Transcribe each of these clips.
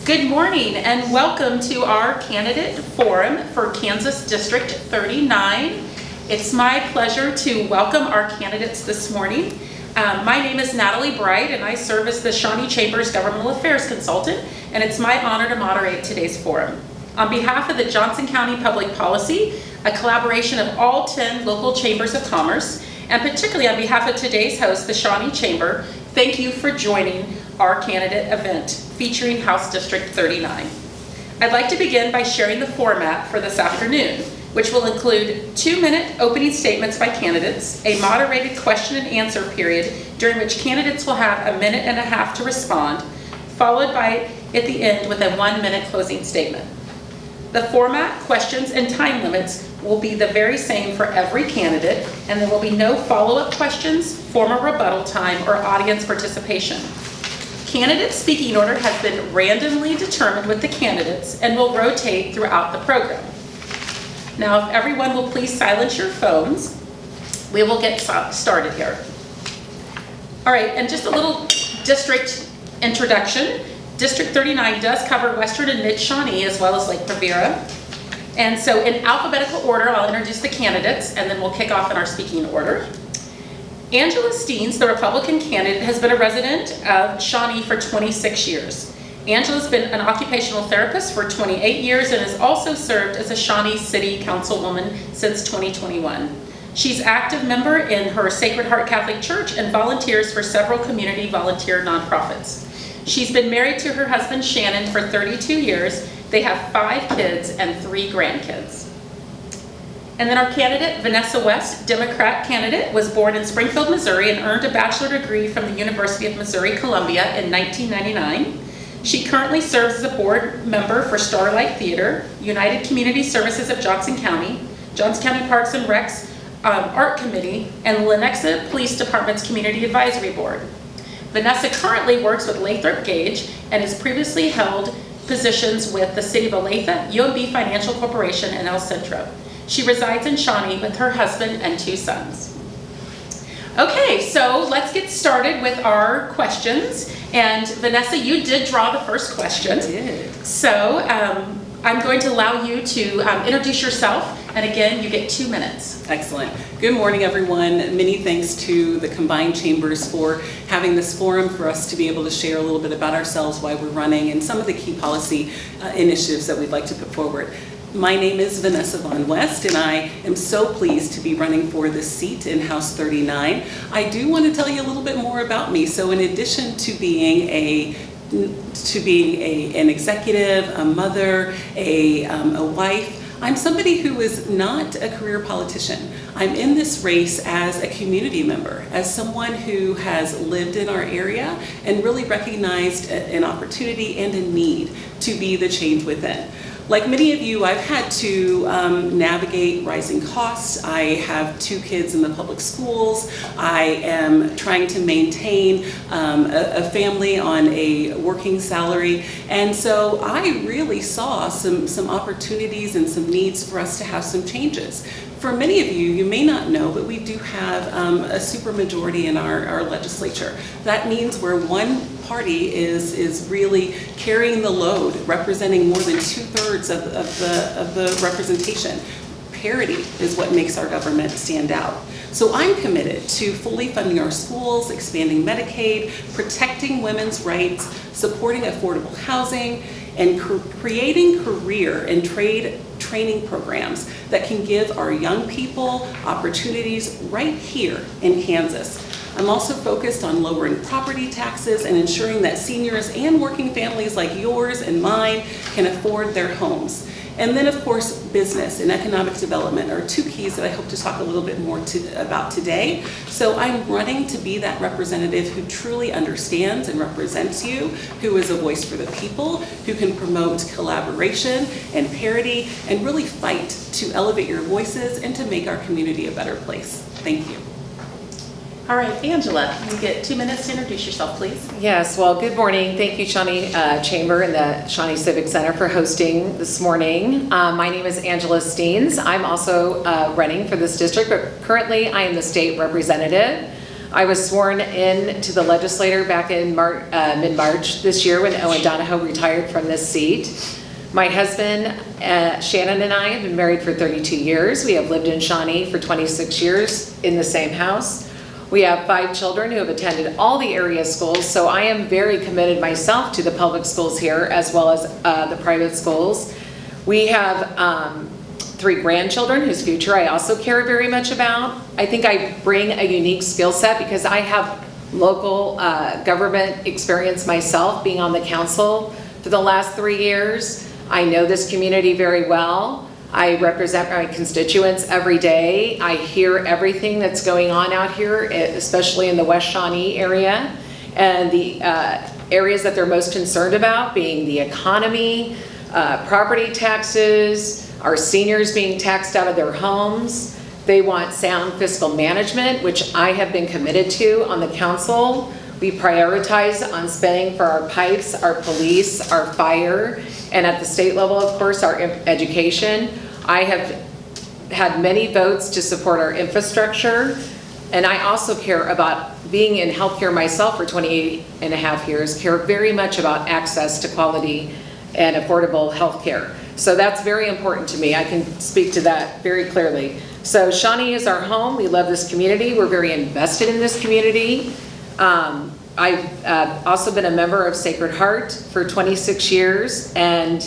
Good morning and welcome to our candidate forum for Kansas District 39. It's my pleasure to welcome our candidates this morning. My name is Natalie Bright and I serve as the Shawnee Chamber's Governmental Affairs Consultant, and it's my honor to moderate today's forum. On behalf of the Johnson County Public Policy, a collaboration of all 10 local chambers of commerce, and particularly on behalf of today's host, the Shawnee Chamber, thank you for joining our candidate event featuring House District 39. I'd like to begin by sharing the format for this afternoon, which will include 2-minute opening statements by candidates, a moderated question and answer period during which candidates will have 1.5 minutes to respond, followed by, at the end, with a 1-minute closing statement. The format, questions, and time limits will be the very same for every candidate, and there will be no follow-up questions, formal rebuttal time, or audience participation. Candidate speaking order has been randomly determined with the candidates and will rotate throughout the program. Now, if everyone will please silence your phones, we will get started here. All right, and just a little district introduction. District 39 does cover Western and Mid-Shawnee as well as Lake Riviera. And so in alphabetical order, I'll introduce the candidates and then we'll kick off in our speaking order. Angela Stiens, the Republican candidate, has been a resident of Shawnee for 26 years. Angela's been an occupational therapist for 28 years and has also served as a Shawnee City Councilwoman since 2021. She's an active member in her Sacred Heart Catholic Church and volunteers for several community volunteer nonprofits. She's been married to her husband Shannon for 32 years. They have 5 kids and 3 grandkids. And then our candidate, Vanessa West, Democrat candidate, was born in Springfield, Missouri and earned a bachelor degree from the University of Missouri-Columbia in 1999. She currently serves as a board member for Starlight Theater, United Community Services of Johnson County Parks and Recs Art Committee, and Lenexa Police Department's Community Advisory Board. Vanessa currently works with Lathrop Gage and has previously held positions with the City of Olathe, UMB Financial Corporation, and El Centro. She resides in Shawnee with her husband and 2 sons. Okay, so let's get started with our questions. And Vanessa, you did draw the first question. I did. So I'm going to allow you to introduce yourself. And again, you get 2 minutes. Excellent. Good morning, everyone. Many thanks to the combined chambers for having this forum for us to be able to share a little bit about ourselves, why we're running, and some of the key policy initiatives that we'd like to put forward. My name is Vanessa Vaughn West, and I am so pleased to be running for this seat in House 39. I do want to tell you a little bit more about me. So in addition to being an executive, a mother, a wife, I'm somebody who is not a career politician. I'm in this race as a community member, as someone who has lived in our area and really recognized an opportunity and a need to be the change within. Like many of you, I've had to navigate rising costs. I have 2 kids in the public schools. I am trying to maintain a family on a working salary. And so I really saw some opportunities and some needs for us to have some changes. For many of you, you may not know, but we do have a supermajority in our legislature. That means where one party is really carrying the load, representing more than 2/3 of the representation. Parity is what makes our government stand out. So I'm committed to fully funding our schools, expanding Medicaid, protecting women's rights, supporting affordable housing, and creating career and training programs that can give our young people opportunities right here in Kansas. I'm also focused on lowering property taxes and ensuring that seniors and working families like yours and mine can afford their homes. And then, of course, business and economic development are 2 keys that I hope to talk a little bit more about today. So I'm running to be that representative who truly understands and represents you, who is a voice for the people, who can promote collaboration and parity, and really fight to elevate your voices and to make our community a better place. Thank you. All right, Angela, you get 2 minutes to introduce yourself, please. Yes, well, good morning. Thank you, Shawnee Chamber and the Shawnee Civic Center for hosting this morning. My name is Angela Stiens. I'm also running for this district, but currently I am the state representative. I was sworn in to the legislature back in mid-March this year when Owen Donahoe retired from this seat. My husband, Shannon, and I have been married for 32 years. We have lived in Shawnee for 26 years in the same house. We have 5 children who have attended all the area schools, so I am very committed myself to the public schools here as well as the private schools. We have 3 grandchildren whose future I also care very much about. I think I bring a unique skill set because I have local government experience myself, being on the council for the last 3 years. I know this community very well. I represent my constituents every day. I hear everything that's going on out here, especially in the West Shawnee area, and the areas that they're most concerned about being the economy, property taxes, our seniors being taxed out of their homes. They want sound fiscal management, which I have been committed to on the council. We prioritize on spending for our pipes, our police, our fire, and at the state level, of course, our education. I have had many votes to support our infrastructure, and I also care about being in healthcare myself for 28 and a half years, care very much about access to quality and affordable healthcare. So that's very important to me. I can speak to that very clearly. So Shawnee is our home. We love this community. We're very invested in this community. I've also been a member of Sacred Heart for 26 years, and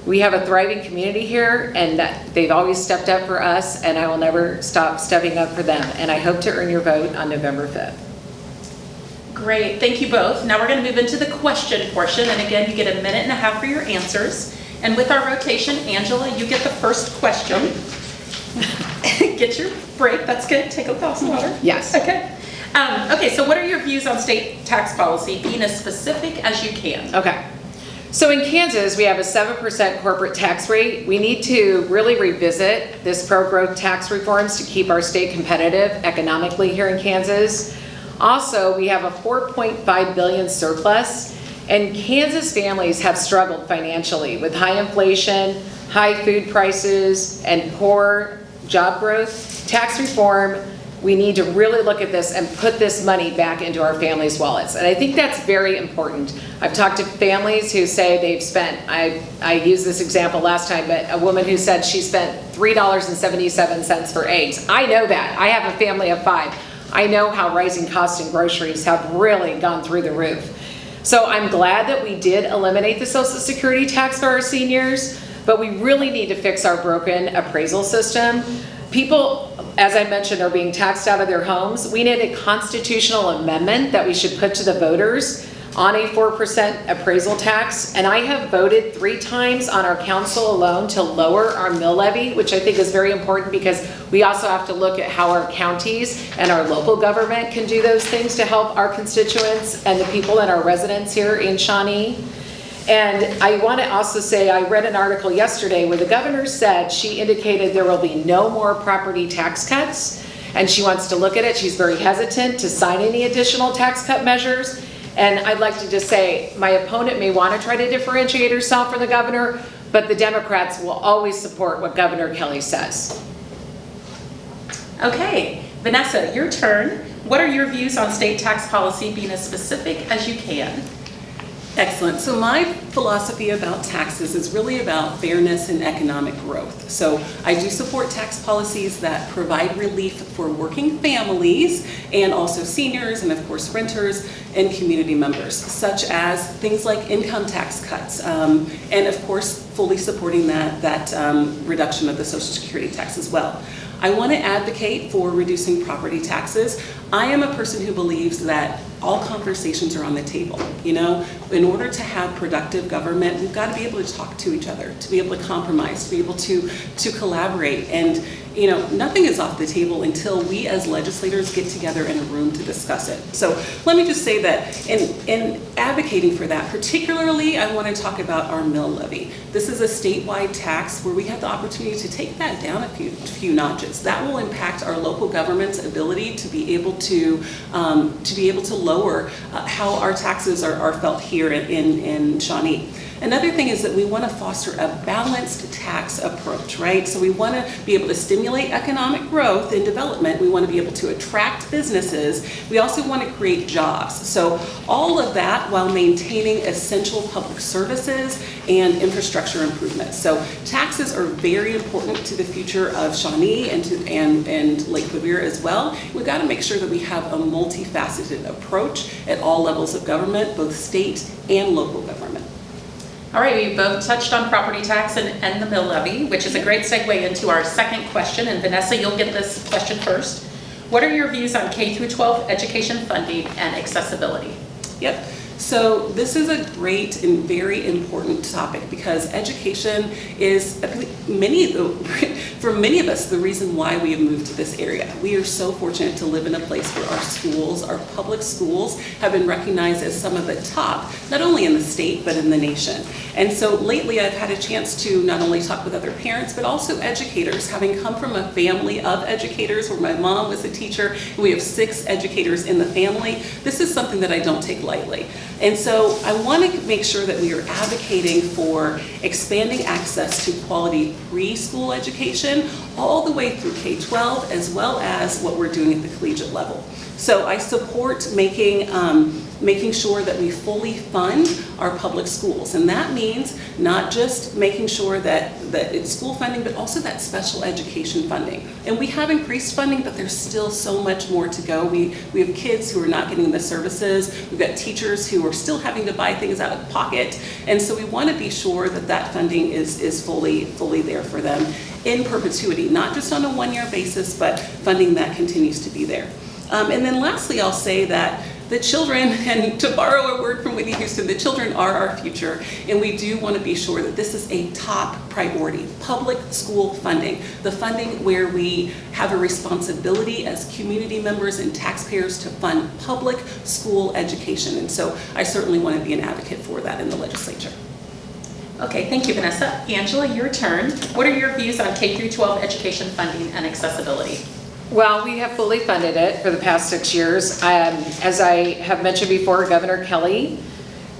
we have a thriving community here, and they've always stepped up for us, and I will never stop stepping up for them. And I hope to earn your vote on November 5th. Great, thank you both. Now we're going to move into the question portion, and again, you get a minute and a half for your answers. And with our rotation, Angela, you get the first question. Get your break, that's good. Take a glass of water. Yes. Okay. Okay, so what are your views on state tax policy, being as specific as you can? Okay. So in Kansas, we have a 7% corporate tax rate. We need to really revisit this pro-growth tax reforms to keep our state competitive economically here in Kansas. Also, we have a $4.5 billion surplus, and Kansas families have struggled financially with high inflation, high food prices, and poor job growth. Tax reform, we need to really look at this and put this money back into our families' wallets. And I think that's very important. I've talked to families who say they've spent, I used this example last time, but a woman who said she spent $3.77 for eggs. I know that. I have a family of 5. I know how rising costs in groceries have really gone through the roof. So I'm glad that we did eliminate the Social Security tax for our seniors, but we really need to fix our broken appraisal system. People, as I mentioned, are being taxed out of their homes. We need a constitutional amendment that we should put to the voters on a 4% appraisal tax. And I have voted 3 times on our council alone to lower our mill levy, which I think is very important because we also have to look at how our counties and our local government can do those things to help our constituents and the people and our residents here in Shawnee. And I want to also say, I read an article yesterday where the governor said she indicated there will be no more property tax cuts, and she wants to look at it. She's very hesitant to sign any additional tax cut measures. And I'd like to just say, my opponent may want to try to differentiate herself from the governor, but the Democrats will always support what Governor Kelly says. Okay, Vanessa, your turn. What are your views on state tax policy, being as specific as you can? Excellent. So my philosophy about taxes is really about fairness and economic growth. So I do support tax policies that provide relief for working families and also seniors and of course renters and community members, such as things like income tax cuts and of course fully supporting that reduction of the Social Security tax as well. I want to advocate for reducing property taxes. I am a person who believes that all conversations are on the table. You know, in order to have productive government, we've got to be able to talk to each other, to be able to compromise, to be able to collaborate. And you know, nothing is off the table until we as legislators get together in a room to discuss it. So let me just say that in advocating for that, particularly I want to talk about our mill levy. This is a statewide tax where we have the opportunity to take that down a few notches. That will impact our local government's ability to be able to lower how our taxes are felt here in Shawnee. Another thing is that we want to foster a balanced tax approach, right? So we want to be able to stimulate stimulate economic growth and development. We want to be able to attract businesses. We also want to create jobs. So all of that while maintaining essential public services and infrastructure improvements. So taxes are very important to the future of Shawnee and Lake Quivira as well. We've got to make sure that we have a multifaceted approach at all levels of government, both state and local government. All right, we both touched on property tax and the mill levy, which is a great segue into our second question. And Vanessa, you'll get this question first. What are your views on K through 12 education funding and accessibility? Yep. So this is a great and very important topic because education is, for many of us, the reason why we have moved to this area. We are so fortunate to live in a place where our schools, our public schools, have been recognized as some of the top, not only in the state, but in the nation. And so lately I've had a chance to not only talk with other parents, but also educators, having come from a family of educators where my mom was a teacher, and we have 6 educators in the family. This is something that I don't take lightly. And so I want to make sure that we are advocating for expanding access to quality preschool education all the way through K-12, as well as what we're doing at the collegiate level. So I support making sure that we fully fund our public schools. And that means not just making sure that it's school funding, but also that special education funding. And we have increased funding, but there's still so much more to go. We have kids who are not getting the services. We've got teachers who are still having to buy things out of pocket. And so we want to be sure that that funding is fully there for them in perpetuity, not just on a one-year basis, but funding that continues to be there. And then lastly, I'll say that the children, and to borrow a word from Whitney Houston, the children are our future, and we do want to be sure that this is a top priority. Public school funding, the funding where we have a responsibility as community members and taxpayers to fund public school education. And so I certainly want to be an advocate for that in the legislature. Okay, thank you, Vanessa. Angela, your turn. What are your views on K through 12 education funding and accessibility? Well, we have fully funded it for the past 6 years. As I have mentioned before, Governor Kelly,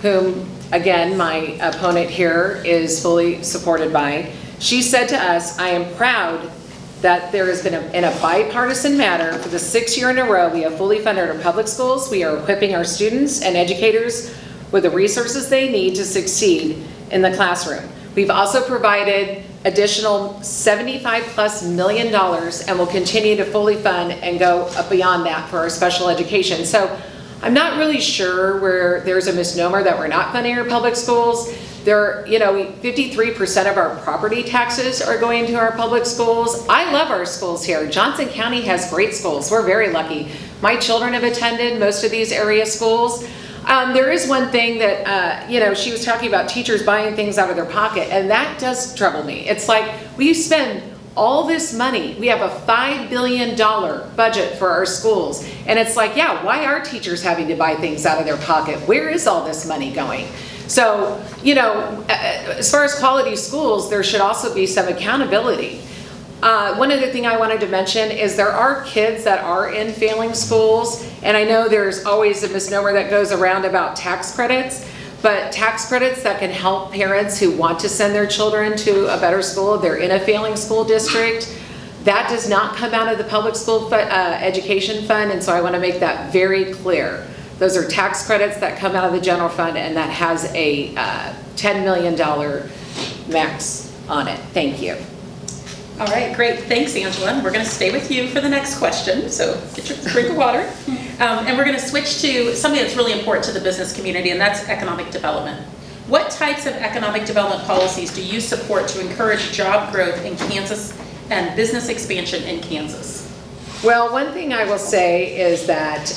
whom, again, my opponent here is fully supported by, she said to us, I am proud that there has been in a bipartisan matter for the 6th year in a row, we have fully funded our public schools. We are equipping our students and educators with the resources they need to succeed in the classroom. We've also provided additional $75+ million and will continue to fully fund and go up beyond that for our special education. So I'm not really sure where there's a misnomer that we're not funding our public schools. 53% of our property taxes are going to our public schools. I love our schools here. Johnson County has great schools. We're very lucky. My children have attended most of these area schools. There is one thing that, she was talking about teachers buying things out of their pocket, and that does trouble me. It's like, we spend all this money. We have a $5 billion budget for our schools. And it's like, yeah, why are teachers having to buy things out of their pocket? Where is all this money going? So, as far as quality schools, there should also be some accountability. One other thing I wanted to mention is there are kids that are in failing schools, and I know there's always a misnomer that goes around about tax credits, but tax credits that can help parents who want to send their children to a better school, they're in a failing school district, that does not come out of the public school education fund, and so I want to make that very clear. Those are tax credits that come out of the general fund, and that has a $10 million max on it. Thank you. All right, great. Thanks, Angela. We're going to stay with you for the next question, so get your drink of water. And we're going to switch to something that's really important to the business community, and that's economic development. What types of economic development policies do you support to encourage job growth in Kansas and business expansion in Kansas? Well, one thing I will say is that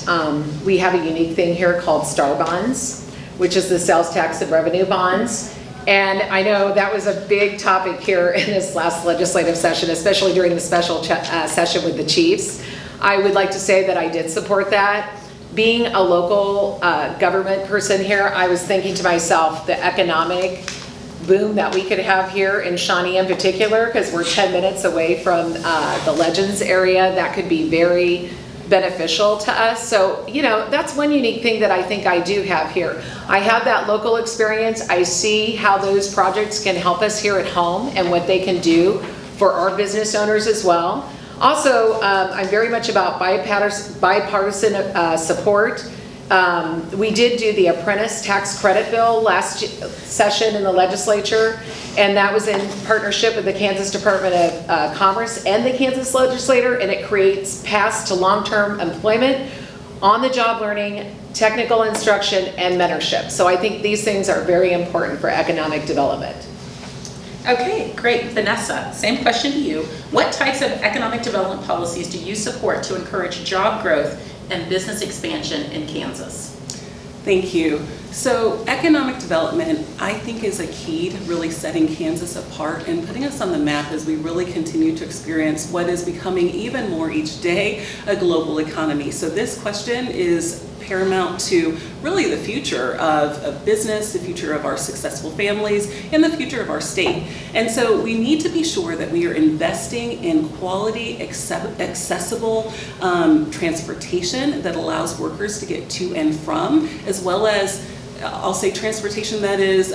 we have a unique thing here called STAR bonds, which is the sales tax and revenue bonds. And I know that was a big topic here in this last legislative session, especially during the special session with the chiefs. I would like to say that I did support that. Being a local government person here, I was thinking to myself, the economic boom that we could have here in Shawnee in particular, because we're 10 minutes away from the Legends area, that could be very beneficial to us. So, that's one unique thing that I think I do have here. I have that local experience. I see how those projects can help us here at home and what they can do for our business owners as well. Also, I'm very much about bipartisan support. We did do the apprentice tax credit bill last session in the legislature, and that was in partnership with the Kansas Department of Commerce and the Kansas legislature, and it creates paths to long-term employment, on-the-job learning, technical instruction, and mentorship. So I think these things are very important for economic development. Okay, great. Vanessa, same question to you. What types of economic development policies do you support to encourage job growth and business expansion in Kansas? Thank you. So economic development, I think, is a key to really setting Kansas apart and putting us on the map as we really continue to experience what is becoming even more each day a global economy. So this question is paramount to really the future of business, the future of our successful families, and the future of our state. And so we need to be sure that we are investing in quality, accessible transportation that allows workers to get to and from, as well as I'll say transportation that is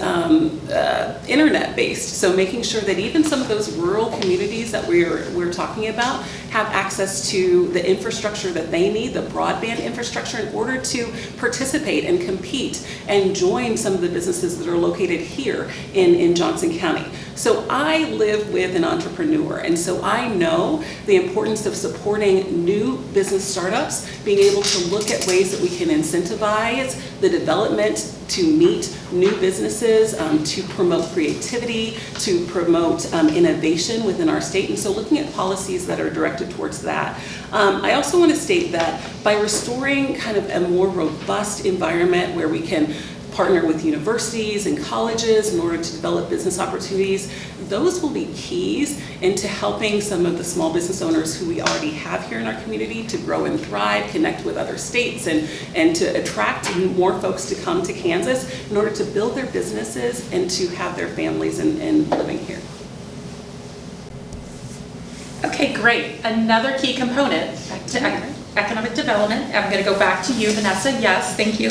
internet-based. So making sure that even some of those rural communities that we're talking about have access to the infrastructure that they need, the broadband infrastructure, in order to participate and compete and join some of the businesses that are located here in Johnson County. So I live with an entrepreneur, and so I know the importance of supporting new business startups, being able to look at ways that we can incentivize the development to meet new businesses, to promote creativity, to promote innovation within our state, and so looking at policies that are directed towards that. I also want to state that by restoring kind of a more robust environment where we can partner with universities and colleges in order to develop business opportunities, those will be keys into helping some of the small business owners who we already have here in our community to grow and thrive, connect with other states, and to attract more folks to come to Kansas in order to build their businesses and to have their families and living here. Okay, great. Another key component to economic development, I'm going to go back to you, Vanessa. Yes, thank you.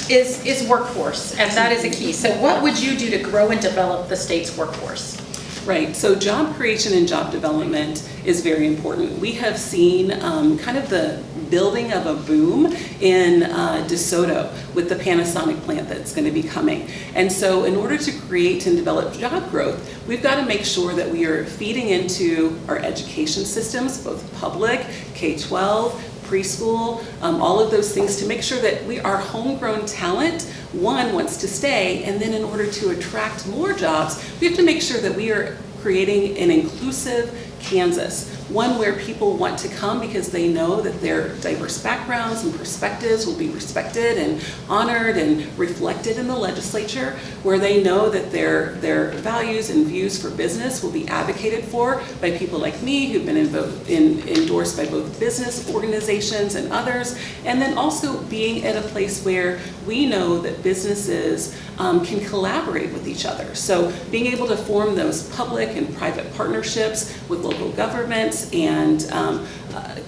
Is workforce, and that is a key. So what would you do to grow and develop the state's workforce? Right, so job creation and job development is very important. We have seen kind of the building of a boom in DeSoto with the Panasonic plant that's going to be coming. And so in order to create and develop job growth, we've got to make sure that we are feeding into our education systems, both public, K-12, preschool, all of those things, to make sure that our homegrown talent, one, wants to stay, and then in order to attract more jobs, we have to make sure that we are creating an inclusive Kansas, one where people want to come because they know that their diverse backgrounds and perspectives will be respected and honored and reflected in the legislature, where they know that their values and views for business will be advocated for by people like me who've been endorsed by both business organizations and others, and then also being at a place where we know that businesses can collaborate with each other. So being able to form those public and private partnerships with local governments and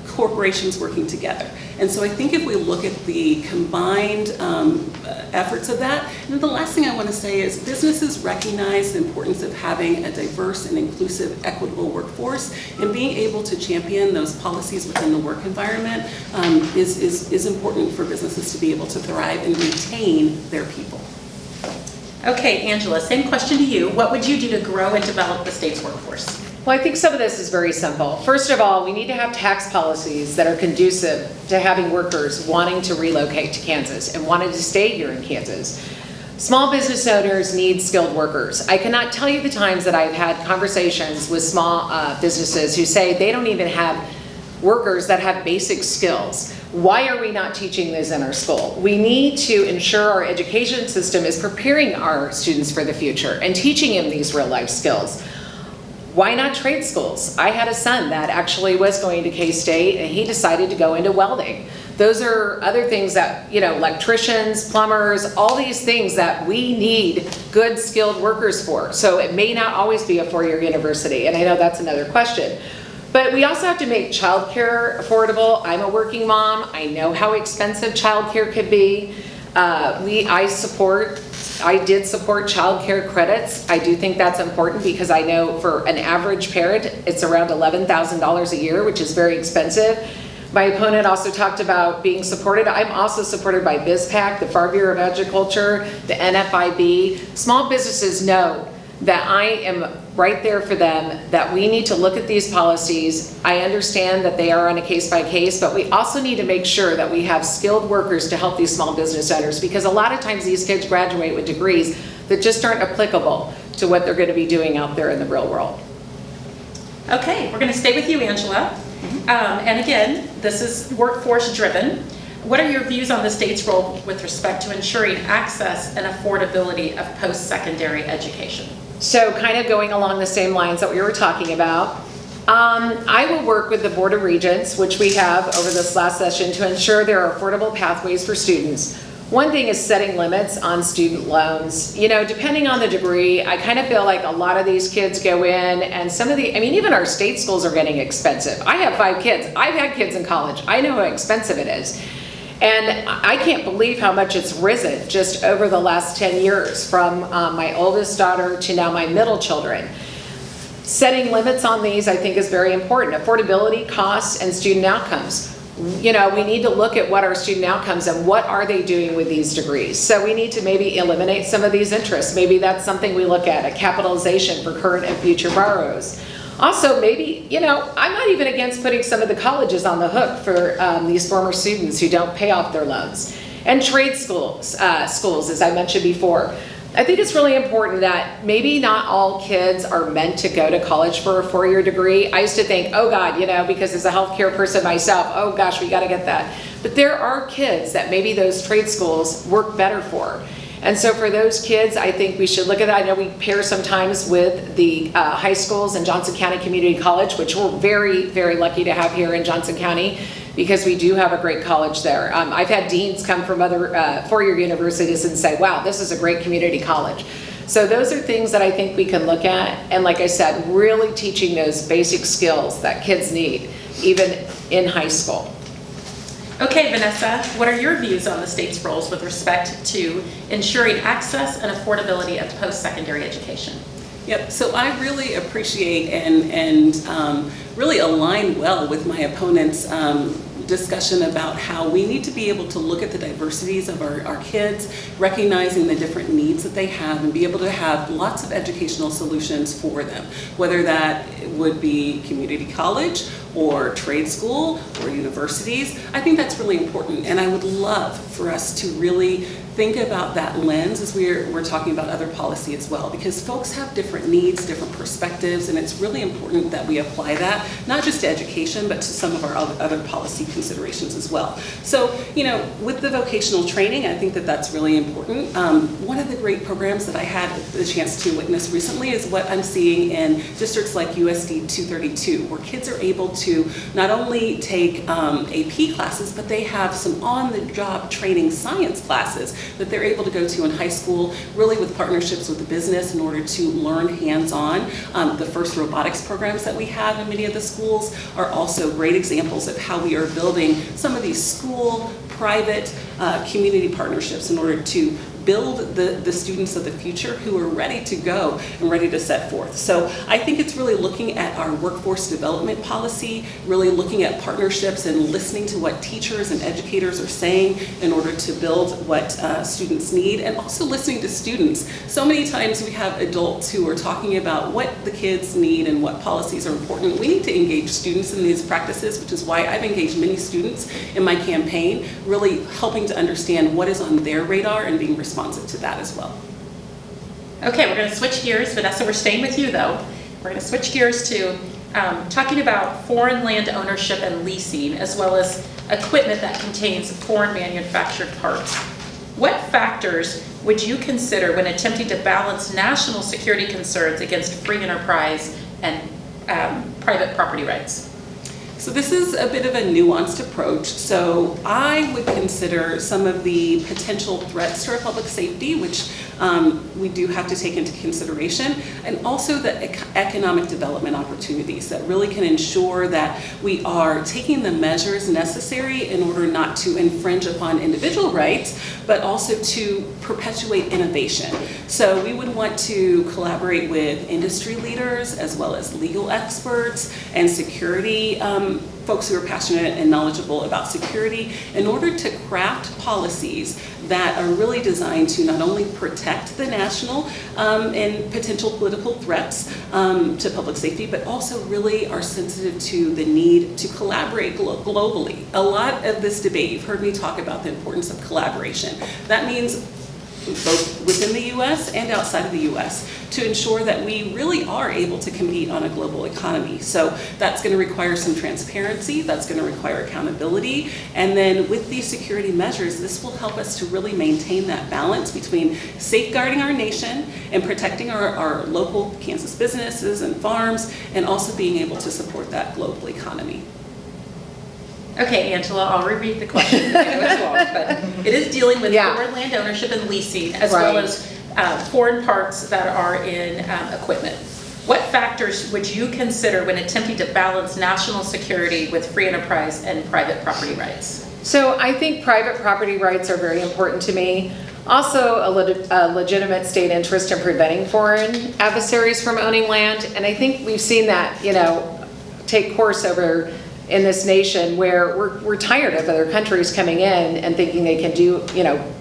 corporations working together. And so I think if we look at the combined efforts of that, and then the last thing I want to say is businesses recognize the importance of having a diverse and inclusive, equitable workforce, and being able to champion those policies within the work environment is important for businesses to be able to thrive and retain their people. Okay, Angela, same question to you. What would you do to grow and develop the state's workforce? Well, I think some of this is very simple. First of all, we need to have tax policies that are conducive to having workers wanting to relocate to Kansas and wanting to stay here in Kansas. Small business owners need skilled workers. I cannot tell you the times that I've had conversations with small businesses who say they don't even have workers that have basic skills. Why are we not teaching this in our school? We need to ensure our education system is preparing our students for the future and teaching them these real life skills. Why not trade schools? I had a son that actually was going to K-State and he decided to go into welding. Those are other things that, electricians, plumbers, all these things that we need good skilled workers for. So it may not always be a four-year university, and I know that's another question. But we also have to make childcare affordable. I'm a working mom. I know how expensive childcare could be. I support I did support childcare credits. I do think that's important because I know for an average parent, it's around $11,000 a year, which is very expensive. My opponent also talked about being supported. I'm also supported by BizPAC, the Farm Bureau of Agriculture, the NFIB. Small businesses know that I am right there for them, that we need to look at these policies. I understand that they are on a case by case, but we also need to make sure that we have skilled workers to help these small business owners, because a lot of times these kids graduate with degrees that just aren't applicable to what they're going to be doing out there in the real world. Okay, we're going to stay with you, Angela. And again, this is workforce driven. What are your views on the state's role with respect to ensuring access and affordability of post-secondary education? So kind of going along the same lines that we were talking about, I will work with the Board of Regents, which we have over this last session, to ensure there are affordable pathways for students. One thing is setting limits on student loans. You know, depending on the degree, I kind of feel like a lot of these kids go in and even our state schools are getting expensive. I have 5 kids. I've had kids in college. I know how expensive it is. And I can't believe how much it's risen just over the last 10 years, from my oldest daughter to now my middle children. Setting limits on these, I think, is very important. Affordability, costs, and student outcomes. You know, we need to look at what our student outcomes and what are they doing with these degrees. So we need to maybe eliminate some of these interests. Maybe that's something we look at, a capitalization for current and future borrowers. Also, maybe, you know, I'm not even against putting some of the colleges on the hook for these former students who don't pay off their loans. And trade schools, as I mentioned before. I think it's really important that maybe not all kids are meant to go to college for a 4-year degree. I used to think, oh God, you know, because as a healthcare person myself, oh gosh, we gotta get that. But there are kids that maybe those trade schools work better for. And so for those kids, I think we should look at that. I know we pair sometimes with the high schools in Johnson County Community College, which we're very, very lucky to have here in Johnson County, because we do have a great college there. I've had deans come from other 4-year universities and say, wow, this is a great community college. So those are things that I think we can look at. And like I said, really teaching those basic skills that kids need, even in high school. Okay, Vanessa, what are your views on the state's roles with respect to ensuring access and affordability of post-secondary education? Yep, so I really appreciate and really align well with my opponent's discussion about how we need to be able to look at the diversities of our kids, recognizing the different needs that they have, and be able to have lots of educational solutions for them, whether that would be community college or trade school or universities. I think that's really important, and I would love for us to really think about that lens as we're talking about other policy as well, because folks have different needs, different perspectives, and it's really important that we apply that, not just to education, but to some of our other policy considerations as well. So, you know, with the vocational training, I think that that's really important. One of the great programs that I had the chance to witness recently is what I'm seeing in districts like USD 232, where kids are able to not only take AP classes, but they have some on-the-job training science classes that they're able to go to in high school, really with partnerships with the business in order to learn hands-on. The first robotics programs that we have in many of the schools are also great examples of how we are building some of these school, private, community partnerships in order to build the students of the future who are ready to go and ready to set forth. So I think it's really looking at our workforce development policy, really looking at partnerships and listening to what teachers and educators are saying in order to build what students need, and also listening to students. So many times we have adults who are talking about what the kids need and what policies are important. We need to engage students in these practices, which is why I've engaged many students in my campaign, really helping to understand what is on their radar and being responsive to that as well. Okay, we're going to switch gears. Vanessa, we're staying with you though. We're going to switch gears to talking about foreign land ownership and leasing, as well as equipment that contains foreign manufactured parts. What factors would you consider when attempting to balance national security concerns against free enterprise and private property rights? So this is a bit of a nuanced approach. So I would consider some of the potential threats to our public safety, which we do have to take into consideration, and also the economic development opportunities that really can ensure that we are taking the measures necessary in order not to infringe upon individual rights, but also to perpetuate innovation. So we would want to collaborate with industry leaders as well as legal experts and security folks who are passionate and knowledgeable about security in order to craft policies that are really designed to not only protect the national and potential political threats to public safety, but also really are sensitive to the need to collaborate globally. A lot of this debate, you've heard me talk about the importance of collaboration. That means both within the US and outside of the US, to ensure that we really are able to compete on a global economy. So that's going to require some transparency, that's going to require accountability, and then with these security measures, this will help us to really maintain that balance between safeguarding our nation and protecting our local Kansas businesses and farms, and also being able to support that global economy. Okay, Angela, I'll repeat the question. I know it's long, but it is dealing with foreign land ownership and leasing, as well as foreign parts that are in equipment. What factors would you consider when attempting to balance national security with free enterprise and private property rights? So I think private property rights are very important to me. Also, a legitimate state interest in preventing foreign adversaries from owning land. And I think we've seen that, take course over in this nation, where we're tired of other countries coming in and thinking they can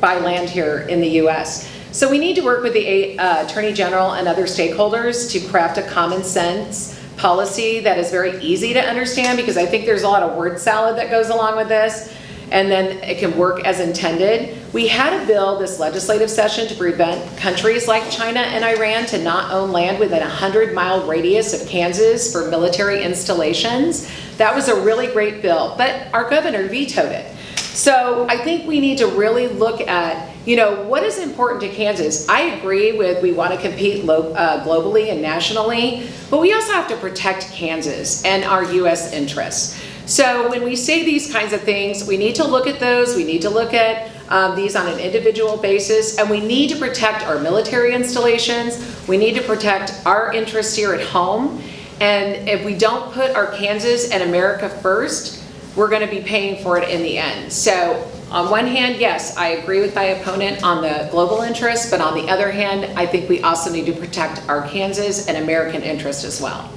buy land here in the US. So we need to work with the Attorney General and other stakeholders to craft a common sense policy that is very easy to understand, because I think there's a lot of word salad that goes along with this, and then it can work as intended. We had a bill this legislative session to prevent countries like China and Iran to not own land within a 100-mile radius of Kansas for military installations. That was a really great bill, but our governor vetoed it. So I think we need to really look at, what is important to Kansas. I agree with we want to compete globally and nationally, but we also have to protect Kansas and our US interests. So when we say these kinds of things, we need to look at those. We need to look at these on an individual basis, and we need to protect our military installations. We need to protect our interests here at home. And if we don't put our Kansas and America first, we're going to be paying for it in the end. So on one hand, yes, I agree with my opponent on the global interest, but on the other hand, I think we also need to protect our Kansas and American interest as well.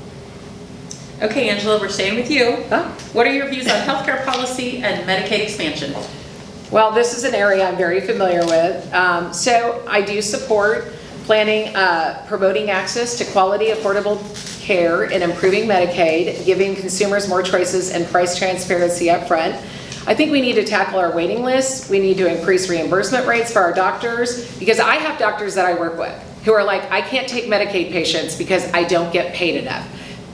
Okay, Angela, we're staying with you. Oh. What are your views on healthcare policy and Medicaid expansion? Well, this is an area I'm very familiar with. So I do support promoting access to quality, affordable care and improving Medicaid, giving consumers more choices and price transparency up front. I think we need to tackle our waiting lists. We need to increase reimbursement rates for our doctors, because I have doctors that I work with who are like, I can't take Medicaid patients because I don't get paid enough.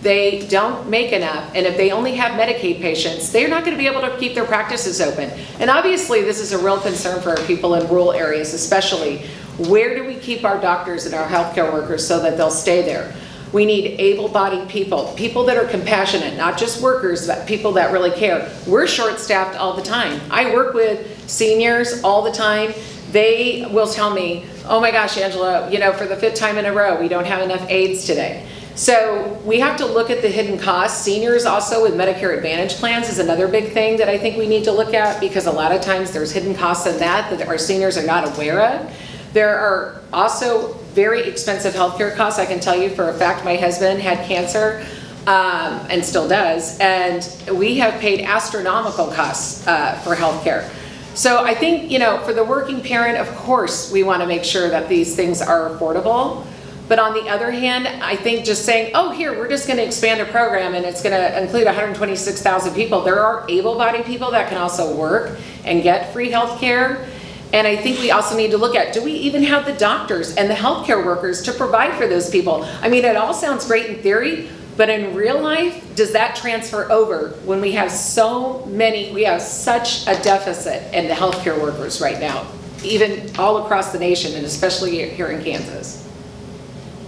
They don't make enough, and if they only have Medicaid patients, they're not going to be able to keep their practices open. And obviously this is a real concern for our people in rural areas, especially. Where do we keep our doctors and our healthcare workers so that they'll stay there? We need able-bodied people that are compassionate, not just workers, but people that really care. We're short-staffed all the time. I work with seniors all the time. They will tell me, oh my gosh, Angela, for the 5th time in a row, we don't have enough aides today. So we have to look at the hidden costs. Seniors also with Medicare Advantage plans is another big thing that I think we need to look at, because a lot of times there's hidden costs in that our seniors are not aware of. There are also very expensive healthcare costs. I can tell you for a fact, my husband had cancer and still does, and we have paid astronomical costs for healthcare. So I think, for the working parent, of course, we want to make sure that these things are affordable. But on the other hand, I think just saying, oh, here, we're just going to expand a program and it's going to include 126,000 people. There are able-bodied people that can also work and get free health care. And I think we also need to look at, do we even have the doctors and the healthcare workers to provide for those people? I mean, it all sounds great in theory, but in real life, does that transfer over when we have we have such a deficit in the healthcare workers right now, even all across the nation and especially here in Kansas?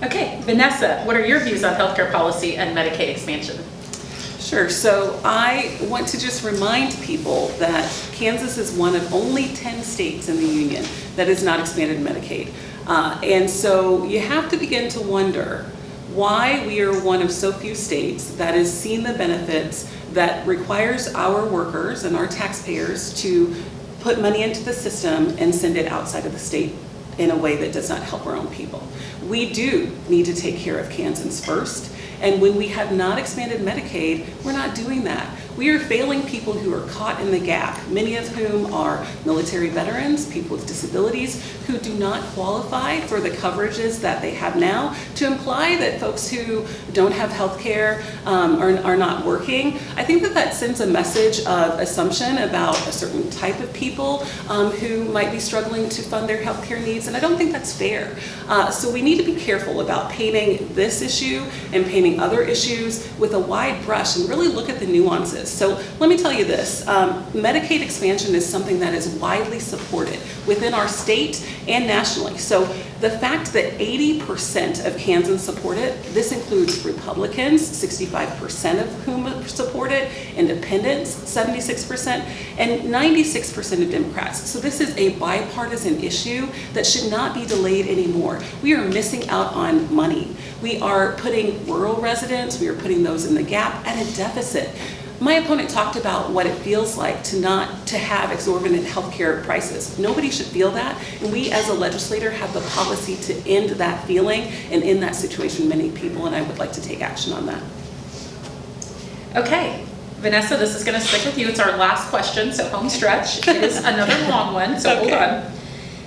Okay, Vanessa, what are your views on healthcare policy and Medicaid expansion? Sure. So I want to just remind people that Kansas is one of only 10 states in the union that has not expanded Medicaid. And so you have to begin to wonder why we are one of so few states that has seen the benefits that requires our workers and our taxpayers to put money into the system and send it outside of the state in a way that does not help our own people. We do need to take care of Kansans first. And when we have not expanded Medicaid, we're not doing that. We are failing people who are caught in the gap, many of whom are military veterans, people with disabilities, who do not qualify for the coverages that they have now, to imply that folks who don't have health care are not working. I think that sends a message of assumption about a certain type of people who might be struggling to fund their health care needs, and I don't think that's fair. So we need to be careful about painting this issue and painting other issues with a wide brush and really look at the nuances. So let me tell you this, Medicaid expansion is something that is widely supported within our state and nationally. So the fact that 80% of Kansans support it, this includes Republicans, 65% of whom support it, independents, 76%, and 96% of Democrats. So this is a bipartisan issue that should not be delayed anymore. We are missing out on money. We are putting rural residents, we are putting those in the gap at a deficit. My opponent talked about what it feels like to have exorbitant healthcare prices. Nobody should feel that, and we as a legislator have the policy to end that feeling and end that situation many people, and I would like to take action on that. Okay, Vanessa, this is going to stick with you. It's our last question, so home stretch. It is another long one, so hold on.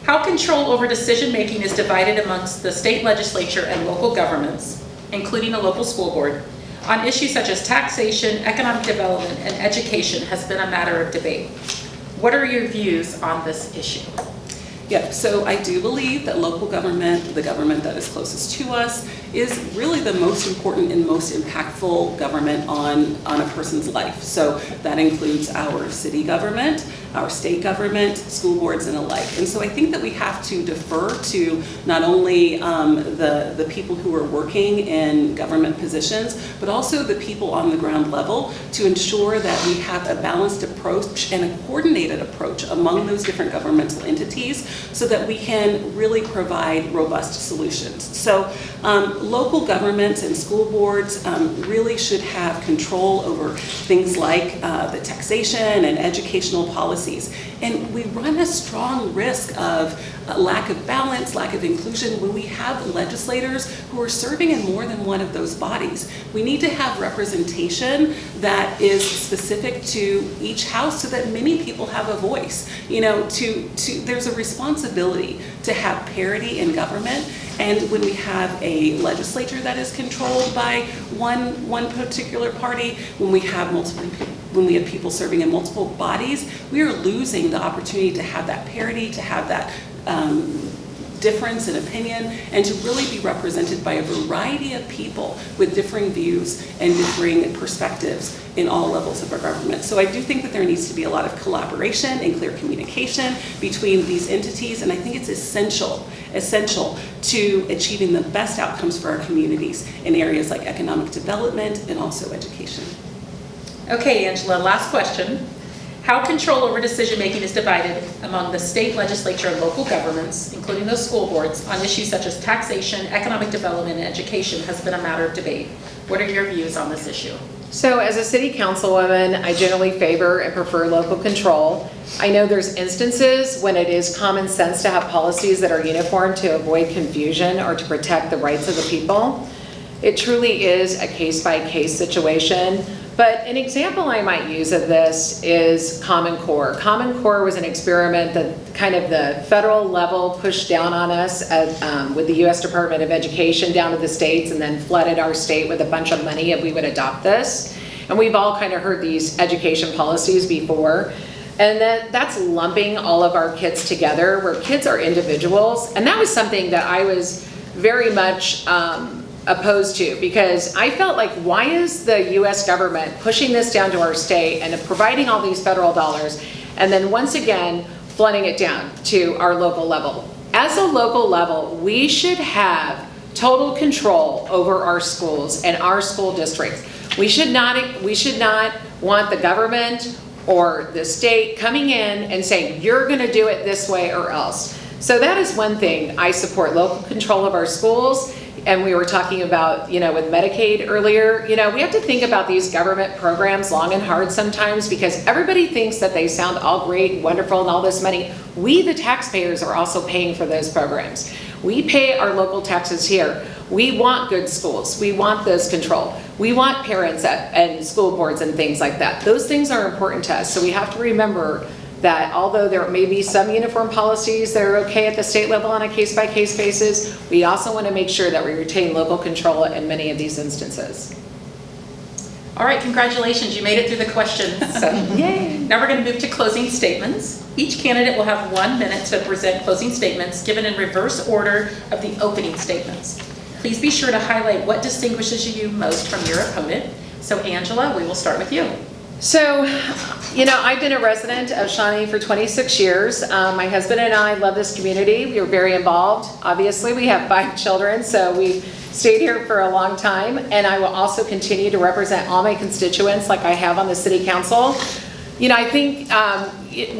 How control over decision-making is divided amongst the state legislature and local governments, including a local school board, on issues such as taxation, economic development, and education has been a matter of debate. What are your views on this issue? Yeah, so I do believe that local government, the government that is closest to us, is really the most important and most impactful government on a person's life. So that includes our city government, our state government, school boards, and alike. And so I think that we have to defer to not only the people who are working in government positions, but also the people on the ground level to ensure that we have a balanced approach and a coordinated approach among those different governmental entities so that we can really provide robust solutions. So local governments and school boards really should have control over things like the taxation and educational policies. And we run a strong risk of lack of balance, lack of inclusion when we have legislators who are serving in more than one of those bodies. We need to have representation that is specific to each house so that many people have a voice. You know, there's a responsibility to have parity in government. And when we have a legislature that is controlled by one particular party, when we have people serving in multiple bodies, we are losing the opportunity to have that parity, to have that difference in opinion, and to really be represented by a variety of people with differing views and differing perspectives in all levels of our government. So I do think that there needs to be a lot of collaboration and clear communication between these entities, and I think it's essential to achieving the best outcomes for our communities in areas like economic development and also education. Okay, Angela, last question. How control over decision-making is divided among the state legislature and local governments, including those school boards, on issues such as taxation, economic development, and education has been a matter of debate. What are your views on this issue? So as a city councilwoman, I generally favor and prefer local control. I know there's instances when it is common sense to have policies that are uniform to avoid confusion or to protect the rights of the people. It truly is a case-by-case situation. But an example I might use of this is Common Core. Common Core was an experiment that kind of the federal level pushed down on us with the US Department of Education down to the states, and then flooded our state with a bunch of money if we would adopt this. And we've all kind of heard these education policies before. And that's lumping all of our kids together, where kids are individuals. And that was something that I was very much opposed to, because I felt like, why is the US government pushing this down to our state and providing all these federal dollars, and then once again flooding it down to our local level? As a local level, we should have total control over our schools and our school districts. We should not want the government or the state coming in and saying, you're going to do it this way or else. So that is one thing. I support local control of our schools. And we were talking about, with Medicaid earlier, we have to think about these government programs long and hard sometimes because everybody thinks that they sound all great and wonderful and all this money. We, the taxpayers, are also paying for those programs. We pay our local taxes here. We want good schools. We want this control. We want parents and school boards and things like that. Those things are important to us. So we have to remember that although there may be some uniform policies that are okay at the state level on a case-by-case basis, we also want to make sure that we retain local control in many of these instances. All right, congratulations, you made it through the questions. So, yay! Now we're going to move to closing statements. Each candidate will have 1 minute to present closing statements given in reverse order of the opening statements. Please be sure to highlight what distinguishes you most from your opponent. So Angela, we will start with you. So, I've been a resident of Shawnee for 26 years. My husband and I love this community. We are very involved. Obviously, we have 5 children, so we've stayed here for a long time. And I will also continue to represent all my constituents like I have on the city council. I think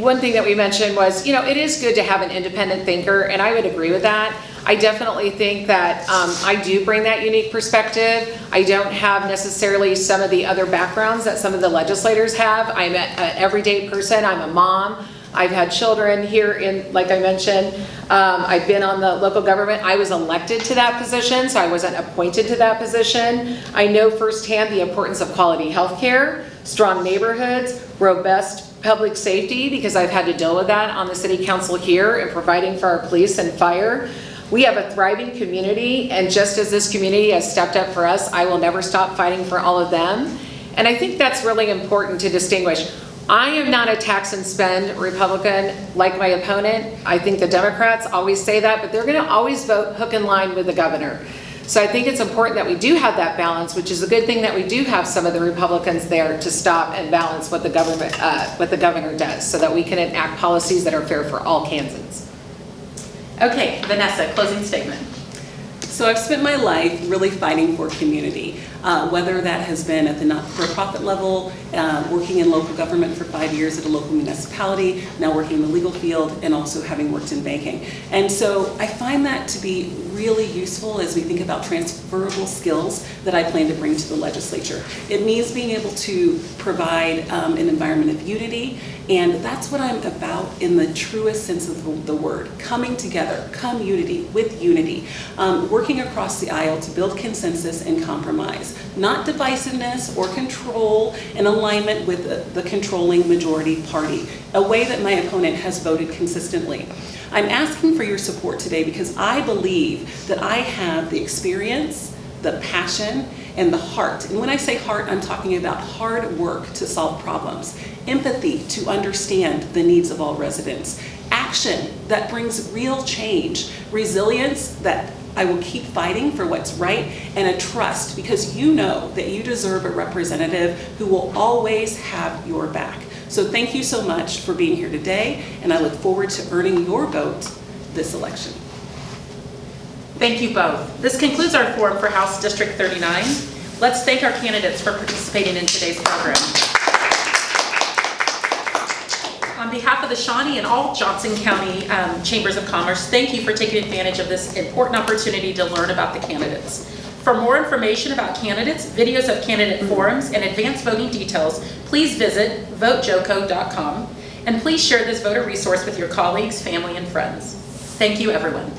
one thing that we mentioned was, it is good to have an independent thinker, and I would agree with that. I definitely think that I do bring that unique perspective. I don't have necessarily some of the other backgrounds that some of the legislators have. I'm an everyday person. I'm a mom. I've had children here like I mentioned. I've been on the local government. I was elected to that position, so I wasn't appointed to that position. I know firsthand the importance of quality health care, strong neighborhoods, robust public safety, because I've had to deal with that on the city council here and providing for our police and fire. We have a thriving community, and just as this community has stepped up for us, I will never stop fighting for all of them. And I think that's really important to distinguish. I am not a tax and spend Republican like my opponent. I think the Democrats always say that, but they're going to always vote hook and line with the governor. So I think it's important that we do have that balance, which is a good thing that we do have some of the Republicans there to stop and balance what the governor does, so that we can enact policies that are fair for all Kansans. Okay, Vanessa, closing statement. So I've spent my life really fighting for community, whether that has been at the not-for-profit level, working in local government for 5 years at a local municipality, now working in the legal field, and also having worked in banking. And so I find that to be really useful as we think about transferable skills that I plan to bring to the legislature. It means being able to provide an environment of unity, and that's what I'm about in the truest sense of the word. Coming together, community with unity, working across the aisle to build consensus and compromise, not divisiveness or control in alignment with the controlling majority party, a way that my opponent has voted consistently. I'm asking for your support today because I believe that I have the experience, the passion, and the heart. And when I say heart, I'm talking about hard work to solve problems, empathy to understand the needs of all residents, action that brings real change, resilience that I will keep fighting for what's right, and a trust because you know that you deserve a representative who will always have your back. So thank you so much for being here today, and I look forward to earning your vote this election. Thank you both. This concludes our forum for House District 39. Let's thank our candidates for participating in today's program. On behalf of the Shawnee and all Johnson County Chambers of Commerce, thank you for taking advantage of this important opportunity to learn about the candidates. For more information about candidates, videos of candidate forums, and advanced voting details, please visit votejoco.com. And please share this voter resource with your colleagues, family, and friends. Thank you, everyone.